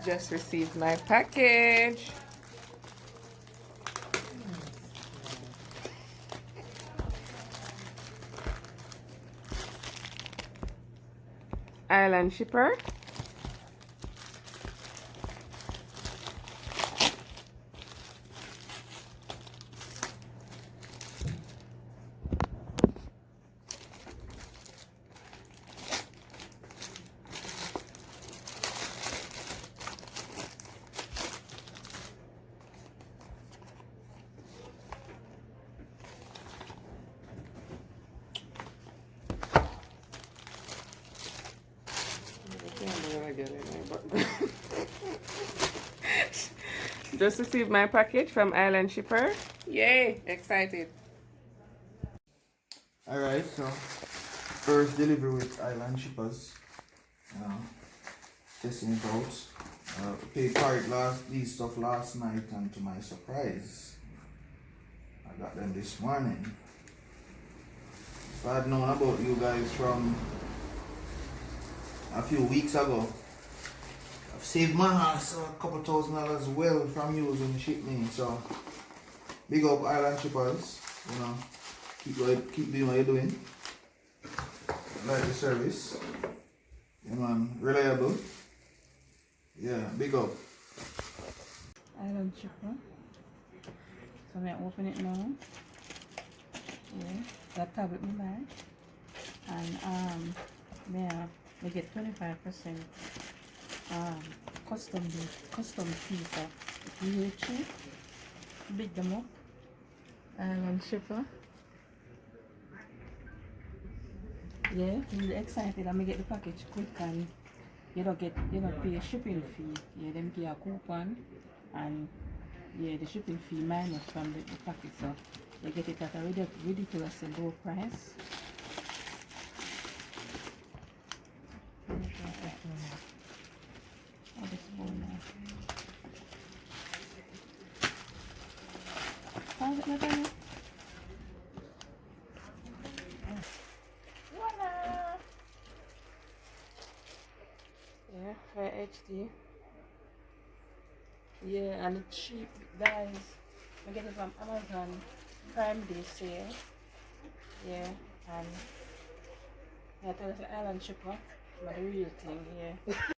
Just received my package. Island shipper. Just received my package from Island Shipper. Yay! Excited. Alright, so first delivery with Island Shippers. Testing it out. Paid for it these stuff last night, and to my surprise, I got them this morning. If I had known about you guys from a few weeks ago, I've saved my ass a couple $1,000 well from using shipment. So big up Island Shippers, keep doing what you're doing. Like the service. Yeah man, reliable. Yeah, big up. Island Shipper. So I'm gonna open it now. Yeah, that tablet me buy. And yeah, we get 25% custom fee for really cheap. Big them up. Island Shipper. Yeah, I'm really excited. I'm gonna get the package quick, and you don't pay a shipping fee. Yeah, them give a coupon, and yeah, the shipping fee minus from the package, so you get it at a ridiculously low price. Oh, this phone now. How's it, Natalia? Voila! Yeah, for HD. Yeah, and it's cheap, guys. I get it from Amazon Prime Day sale. Yeah, and yeah, tell us the Island Shipper, but the real thing, yeah.